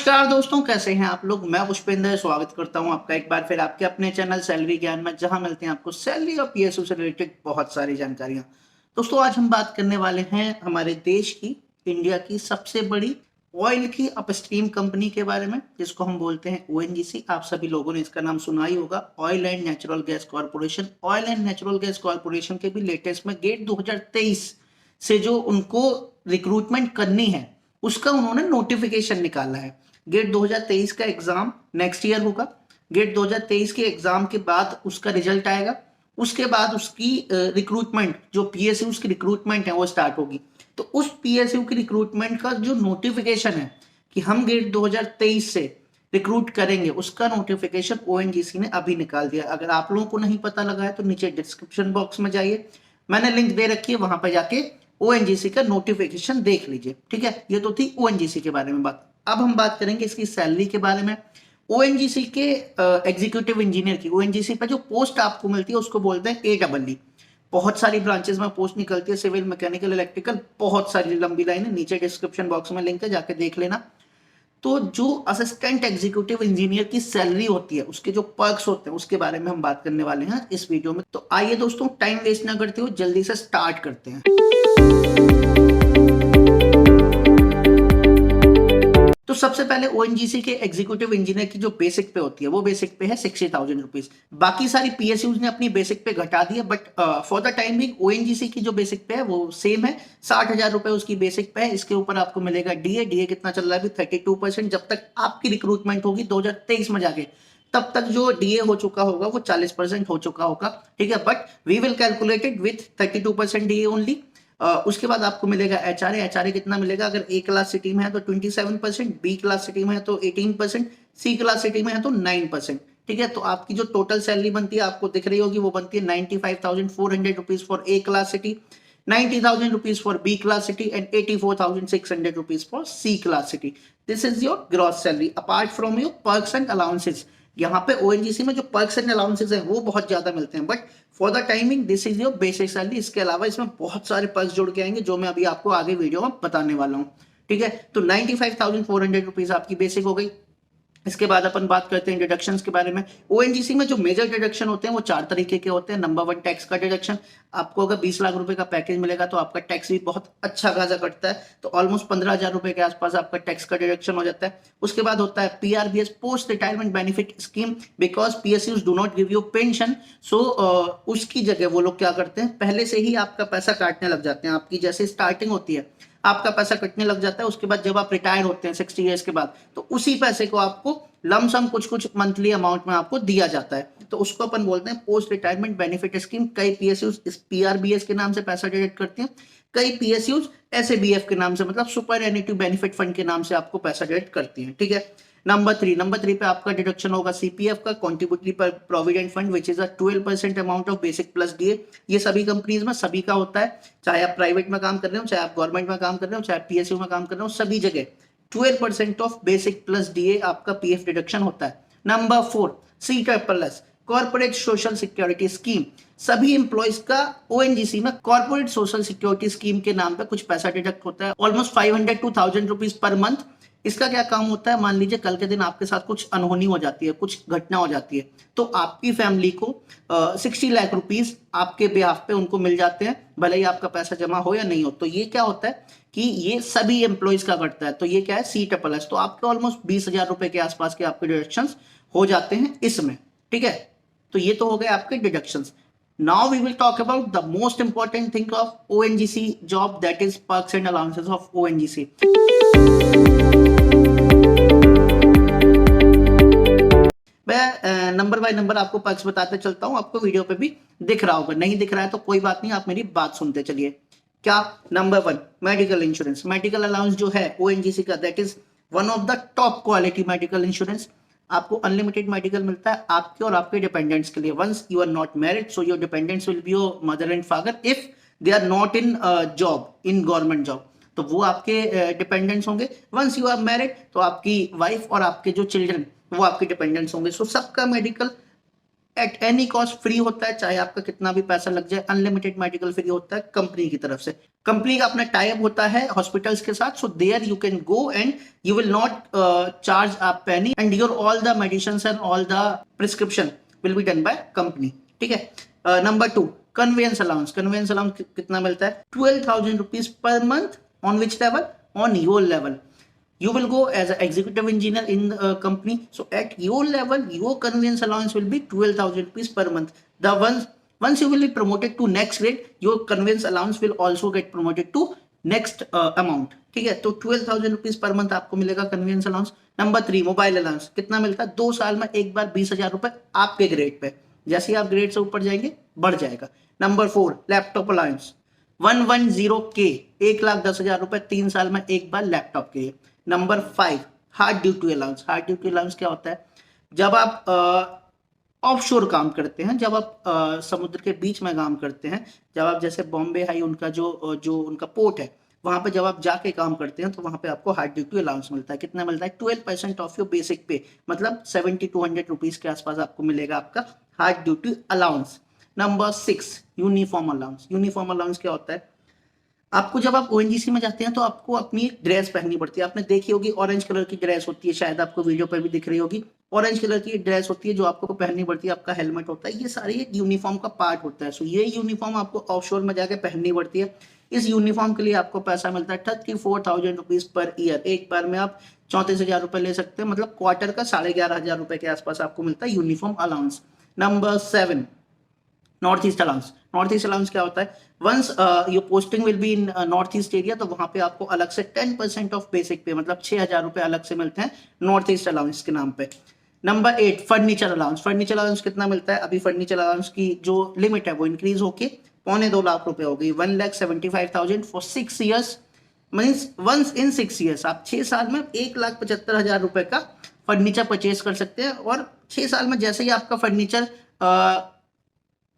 नमस्कार दोस्तों, कैसे हैं आप लोग। मैं पुष्पेंद्र स्वागत करता हूं आपका एक बार फिर आपके अपने चैनल सैलरी ज्ञान में, जहां मिलते हैं आपको सैलरी और पीएसयू से रिलेटेड बहुत सारी जानकारियां। दोस्तों, आज हम बात करने वाले हैं हमारे देश की, इंडिया की सबसे बड़ी ऑयल की अपस्ट्रीम कंपनी के बारे में, जिसको हम बोलते हैं ओएनजीसी। आप सभी लोगों ने इसका नाम सुना ही होगा, oil and natural gas corporation. Oil and natural gas corporation के भी लेटेस्ट में गेट 2023 से जो उनको रिक्रूटमेंट करनी है उसका उन्होंने नोटिफिकेशन निकाला है। गेट 2023 का एग्जाम नेक्स्ट ईयर होगा। गेट 2023 के एग्जाम के बाद उसका रिजल्ट आएगा, उसके बाद उसकी रिक्रूटमेंट, जो पीएसयू की रिक्रूटमेंट है वो स्टार्ट होगी। तो उस पीएसयू की रिक्रूटमेंट का जो नोटिफिकेशन है कि हम गेट 2023 से रिक्रूट करेंगे, उसका नोटिफिकेशन ओएनजीसी ने अभी निकाल दिया। अगर आप लोगों को नहीं पता लगा है तो नीचे डिस्क्रिप्शन बॉक्स में जाइए, मैंने लिंक दे रखी है, वहां पर जाके ओएनजीसी का नोटिफिकेशन देख लीजिए। ठीक है, ये तो थी ओएनजीसी के बारे में बात। अब हम बात करेंगे इसकी सैलरी के बारे में। ओएनजीसी के एग्जीक्यूटिव इंजीनियर की, ओएनजीसी पर जो पोस्ट आपको मिलती है उसको बोलते हैं एडब्ल्यू। बहुत सारी ब्रांचेस में पोस्ट निकलती है, सिविल, मैकेनिकल, इलेक्ट्रिकल, बहुत सारी लंबी लाइन है। नीचे डिस्क्रिप्शन बॉक्स में लिंक है, जाके देख लेना। तो जो असिस्टेंट एग्जीक्यूटिव इंजीनियर की सैलरी होती है, उसके जो पर्क्स होते हैं, उसके बारे में हम बात करने वाले हैं इस वीडियो में। तो आइए दोस्तों, टाइम वेस्ट ना करते हुए जल्दी से स्टार्ट करते हैं। तो सबसे पहले ओएनजीसी के एग्जीक्यूटिव इंजीनियर की जो बेसिक पे होती है वो बेसिक पे है 60,000 रुपीज। बाकी सारी पीएसयूज ने अपनी बेसिक पे घटा दी है, but for the time being ONGC की जो बेसिक पे है वो सेम है। 60,000 रुपए उसकी बेसिक पे है। इसके ऊपर आपको मिलेगा डीए। डीए कितना चल रहा है अभी? 32%। जब तक आपकी रिक्रूटमेंट होगी 2023 में जाके, तब तक जो डीए हो चुका होगा वो 40% हो चुका होगा। ठीक है, but we will calculate it with 32% DA only. उसके बाद आपको मिलेगा एचआरए। एचआरए कितना मिलेगा? अगर ए क्लास सिटी में है तो 27%, बी क्लास सिटी में है तो 18%, सी क्लास सिटी में है तो 9%। ठीक है, तो आपकी जो टोटल सैलरी बनती है आपको दिख रही होगी, वो बनती है 95,400 rupees for A class city, 90,000 rupees for B class city and 84,600 rupees for C class city. This is your gross salary apart from your perks and allowances. यहाँ पे ओएनजीसी में जो पर्क्स एंड अलाउंसेस हैं वो बहुत ज्यादा मिलते हैं, but for the timing this is your basic salary. इसके अलावा इसमें बहुत सारे पर्क्स जुड़ के आएंगे जो मैं अभी आपको आगे वीडियो में बताने वाला हूँ। ठीक है, तो 95,400 रुपीज आपकी बेसिक हो गई। इसके बाद अपन बात करते हैं डिडक्शंस के बारे में। ओएनजीसी में जो मेजर डिडक्शन होते हैं वो 4 तरीके के होते हैं। नंबर 1, टैक्स का डिडक्शन। आपको अगर 20 लाख रुपए का पैकेज मिलेगा तो आपका टैक्स भी बहुत अच्छा खासा कटता है, तो ऑलमोस्ट 15,000 रुपए के आसपास आपका टैक्स का डिडक्शन हो जाता है। उसके बाद होता है PRBS, post retirement benefit scheme. Because PSUs do not give you pension, so उसकी जगह वो लोग क्या करते हैं, पहले से ही आपका पैसा काटने लग जाते हैं। आपकी जैसे स्टार्टिंग होती है आपका पैसा कटने लग जाता है, उसके बाद जब आप रिटायर होते हैं 60 ईयर्स के बाद, तो उसी पैसे को आपको लमसम कुछ कुछ मंथली अमाउंट में आपको दिया जाता है। तो उसको अपन बोलते हैं पोस्ट रिटायरमेंट बेनिफिट स्कीम। कई पीएसयूज इस पीआरबीएस के नाम से पैसा डिडक्ट करते हैं, कई पीएसयूज एसएबीएफ के नाम से, मतलब सुपर एन्युटी बेनिफिट फंड के नाम से आपको पैसा डिडक्ट करती हैं। ठीक है, नंबर 3 पे आपका डिडक्शन होगा सीपीएफ का, contributory provident fund, which is a 12% amount of basic plus DA. ये सभी कंपनीज में सभी का होता है, चाहे आप प्राइवेट में काम कर रहे हो, चाहे आप गवर्नमेंट में काम कर रहे हो, चाहे पीएसयू में काम कर रहे हो, सभी जगह 12% ऑफ बेसिक प्लस डीए आपका पीएफ डिडक्शन होता है। Number 4, CSS, corporate social security scheme. सभी एम्प्लॉयज का ओएनजीसी में कॉर्पोरेट सोशल सिक्योरिटी स्कीम के नाम पे कुछ पैसा डिडक्ट होता है, almost 500 to 1,000 rupees per month. इसका क्या काम होता है? मान लीजिए कल के दिन आपके साथ कुछ अनहोनी हो जाती है, कुछ घटना हो जाती है, तो आपकी फैमिली को 60 लाख रुपीज आपके बिहाफ पे उनको मिल जाते हैं, भले ही आपका पैसा जमा हो या नहीं हो। तो ये क्या होता है कि ये सभी एम्प्लॉयज का करता है। तो ये क्या है? CSS। तो आपके ऑलमोस्ट 20,000 रुपए के आसपास के आपके डिडक्शंस हो जाते हैं इसमें। ठीक है, तो ये तो हो गए आपके deductions. Now we will talk about the most important thing of ONGC job, that is perks and allowances of ONGC. मैं नंबर बाय नंबर आपको पर्क्स बताते चलता हूं, आपको वीडियो पे भी दिख रहा होगा, नहीं दिख रहा है तो कोई बात नहीं, आप मेरी बात सुनते चलिए। क्या? Number 1, medical insurance. Medical allowance जो है ओएनजीसी का, that is one of the top quality medical insurance. आपको अनलिमिटेड मेडिकल मिलता है आपके और आपके डिपेंडेंट्स के लिए। Once you are not married, so your dependents will be your mother and father if they are not in job, in government job, तो वो आपके डिपेंडेंट्स होंगे। वंस यू आर मैरिड तो आपकी वाइफ और आपके जो चिल्ड्रन वो आपके डिपेंडेंट्स होंगे। सो सबका medical at any cost free होता है, चाहे आपका कितना भी पैसा लग जाए, अनलिमिटेड मेडिकल फ्री होता है कंपनी की तरफ से। कंपनी का अपना टाई अप होता है हॉस्पिटल्स के साथ, so there you can go and you will not charge a penny and your all the medicine and all the prescription will be done by company. ठीक है। Number 2, conveyance allowance. Conveyance allowance कितना मिलता है? 12,000 rupees per month. On which level? On your level. You will go as an executive engineer in the company, so at your level your conveyance allowance will be 12,000 rupees per month. The once you will be promoted to next grade, your conveyance allowance will also get promoted to next amount. ठीक है, तो 12,000 rupees per month आपको मिलेगा convince allowance. Number 3, mobile allowance. कितना मिलता है? 2 साल में एक बार 20,000 रुपए आपके ग्रेड पे, जैसे ही आप ग्रेड से ऊपर जाएंगे बढ़ जाएगा। नंबर 4, लैपटॉप अलाउंस 110K, 1,10,000 रुपए 3 साल में एक बार लैपटॉप के। Number 5, hard duty allowance. Hard duty allowance क्या होता है? जब आप ऑफशोर काम करते हैं, जब आप समुद्र के बीच में काम करते हैं, जब आप जैसे बॉम्बे हाई उनका जो उनका पोर्ट है, वहां पे जब आप जाके काम करते हैं तो वहां पे आपको हार्ड ड्यूटी अलाउंस मिलता है। कितना मिलता है? 12% ऑफ योर बेसिक पे, मतलब 70-100 रुपीज के आसपास आपको मिलेगा आपका hard duty allowance. Number 6, uniform allowance. Uniform allowance क्या होता है? आपको जब आप ओएनजीसी में जाते हैं तो आपको अपनी ड्रेस पहननी पड़ती है। आपने देखी होगी ऑरेंज कलर की ड्रेस होती है, शायद आपको वीडियो पर भी दिख रही होगी। ऑरेंज कलर की ड्रेस होती है जो आपको पहननी पड़ती है, आपका हेलमेट होता है, ये सारी एक यूनिफॉर्म का पार्ट होता है। सो ये यूनिफॉर्म आपको ऑफशोर में जाके पहननी पड़ती है। इस यूनिफॉर्म के लिए आपको पैसा मिलता है 34,000 रुपीज पर ईयर। एक बार में आप 34,000 रुपए ले सकते हैं, मतलब क्वार्टर का 11,500 रुपए के आसपास आपको मिलता है uniform allowance. Number 7, North East allowance. North East allowance क्या होता है? Once your posting will be in North East area, तो वहां पे आपको अलग से 10% ऑफ बेसिक पे, मतलब 6,000 रुपए अलग से मिलते हैं नॉर्थ ईस्ट अलाउंस के नाम पे। Number 8, furniture allowance. Furniture allowance कितना मिलता है? अभी फर्नीचर अलाउंस की जो लिमिट है वो इंक्रीज होके 2.25 लाख रुपए हो गई, 1,75,000 for 6 years. Means once in 6 years आप 6 साल में 1,75,000 रुपए का फर्नीचर परचेज कर सकते हैं। और 6 साल में जैसे ही आपका फर्नीचर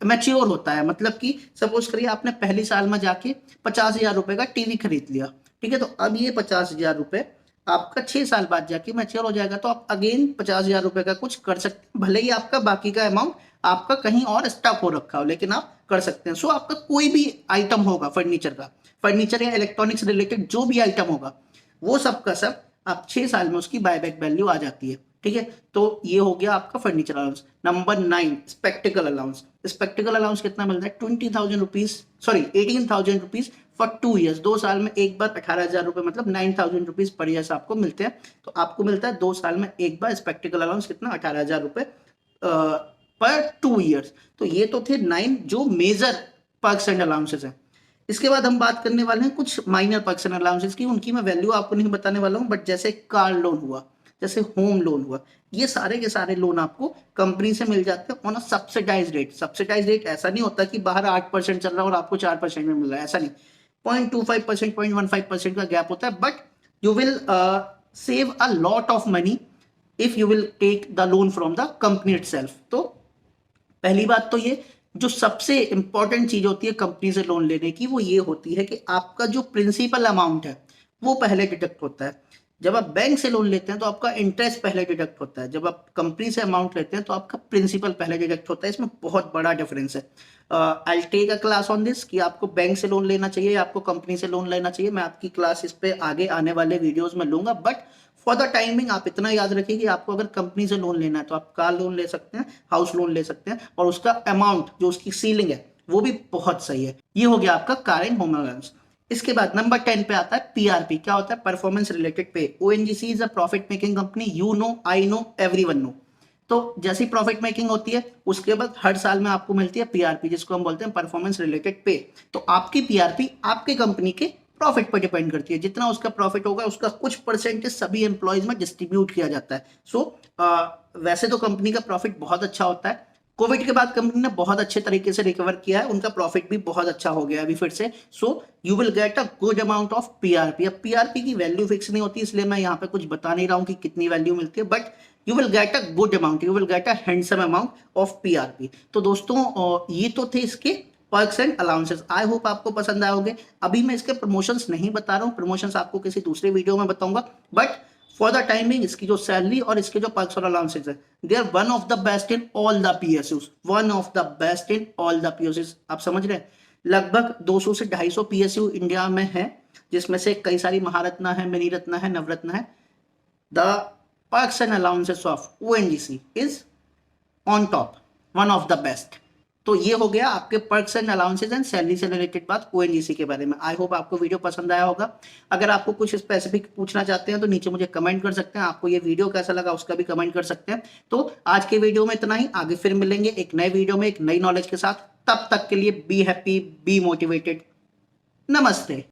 मैच्योर होता है, मतलब कि सपोज करिए आपने पहली साल में जाके 50,000 रुपए का टीवी खरीद लिया, ठीक है, तो अब ये 50,000 रुपए आपका 6 साल बाद जाके मैच्योर हो जाएगा, तो आप अगेन 50,000 रुपए का कुछ कर सकते हैं। भले ही आपका बाकी का अमाउंट आपका कहीं और स्टक हो रखा हो, लेकिन आप कर सकते हैं। सो आपका कोई भी आइटम होगा फर्नीचर का, फर्नीचर या इलेक्ट्रॉनिक्स रिलेटेड जो भी आइटम होगा, वो सब का सब आप 6 साल में उसकी बायबैक वैल्यू आ जाती है। ठीक है, तो ये हो गया आपका furniture allowance. Number 9, spectacled allowance. Spectacled allowance कितना मिलता है? 20,000 rupees, sorry 18,000 rupees for 2 years. 2 साल में एक बार 18,000 रुपए, मतलब 9,000 रुपीज पर ईयर आपको मिलते हैं। तो आपको मिलता है 2 साल में एक बार स्पेक्टिकल अलाउंस, कितना? 18,000 रुपए पर 2 ईयर्स। तो ये तो थे 9 जो मेजर पर्क्स एंड अलाउंसेस हैं। इसके बाद हम बात करने वाले हैं कुछ माइनर पर्क्स एंड अलाउंसेस की। उनकी मैं वैल्यू आपको नहीं बताने वाला हूं, बट जैसे कार लोन हुआ, जैसे होम लोन हुआ, ये सारे के सारे लोन आपको कंपनी से मिल जाते हैं on a subsidise rate. Subsidise rate ऐसा नहीं होता कि बाहर 8% चल रहा है और आपको 4% में मिल रहा है, ऐसा नहीं। 0.25%, 0.15% का गैप होता है, but you will save a lot of money if you will take the loan from the company itself. तो पहली बात तो ये, जो सबसे इंपॉर्टेंट चीज होती है कंपनी से लोन लेने की, वो ये होती है कि आपका जो प्रिंसिपल अमाउंट है वो पहले डिडक्ट होता है। जब आप बैंक से लोन लेते हैं तो आपका इंटरेस्ट पहले डिडक्ट होता है, जब आप कंपनी से अमाउंट लेते हैं तो आपका प्रिंसिपल पहले डिडक्ट होता है। इसमें बहुत बड़ा डिफरेंस है। I take a class on this कि आपको बैंक से लोन लेना चाहिए या आपको कंपनी से लोन लेना चाहिए। मैं आपकी क्लास इस पे आगे आने वाले वीडियोस में लूंगा, बट फॉर द टाइमिंग आप इतना याद रखिए कि आपको अगर कंपनी से लोन लेना है तो आप कार लोन ले सकते हैं, हाउस लोन ले सकते हैं, और उसका अमाउंट जो उसकी सीलिंग है वो भी बहुत सही है। ये हो गया आपका कार एंड होम अलाउंस। इसके बाद नंबर 10 पे आता है पीआरपी। क्या होता है? Performance related pay. ONGC is a profit making company, you know, I know, everyone know. तो जैसी प्रॉफिट मेकिंग होती है उसके बाद हर साल में आपको मिलती है पीआरपी, जिसको हम बोलते हैं परफॉर्मेंस रिलेटेड पे। तो आपकी पीआरपी आपके कंपनी के प्रॉफिट पर डिपेंड करती है। जितना उसका प्रॉफिट होगा उसका कुछ परसेंटेज सभी एम्प्लॉयज में डिस्ट्रीब्यूट किया जाता है। सो वैसे तो कंपनी का प्रॉफिट बहुत अच्छा होता है। कोविड के बाद कंपनी ने बहुत अच्छे तरीके से रिकवर किया है, उनका प्रॉफिट भी बहुत अच्छा हो गया अभी फिर से। So you will get a good amount of PRP. अब पीआरपी की वैल्यू फिक्स नहीं होती, इसलिए मैं यहाँ पे कुछ बता नहीं रहा हूँ कि कितनी वैल्यू मिलती है, but you will get a good amount, you will get a handsome amount of PRP. तो दोस्तों ये तो थे इसके perks and allowances. I hope आपको पसंद आओगे। अभी मैं इसके प्रमोशंस नहीं बता रहा हूँ, प्रमोशंस आपको किसी दूसरे वीडियो में बताऊंगा, बट फॉर द टाइमिंग इसकी जो सैलरी और इसके जो पर्क्स और अलाउंसेस है, they are one of the best in all the PSUs, one of the best in all the PSUs. आप समझ रहे हैं, लगभग 200 से 250 पीएसयू इंडिया में है, जिसमें से कई सारी महारत्ना है, मिनी रत्ना है, नवरत्ना है। The perks and allowances of ONGC is on top, one of the best. तो ये हो गया आपके perks and allowances and salary से रिलेटेड बात ओएनजीसी के बारे में। आई होप आपको वीडियो पसंद आया होगा। अगर आपको कुछ स्पेसिफिक पूछना चाहते हैं तो नीचे मुझे कमेंट कर सकते हैं। आपको ये वीडियो कैसा लगा उसका भी कमेंट कर सकते हैं। तो आज के वीडियो में इतना ही, आगे फिर मिलेंगे एक नए वीडियो में एक नई नॉलेज के साथ। तब तक के लिए बी हैप्पी, बी मोटिवेटेड। नमस्ते।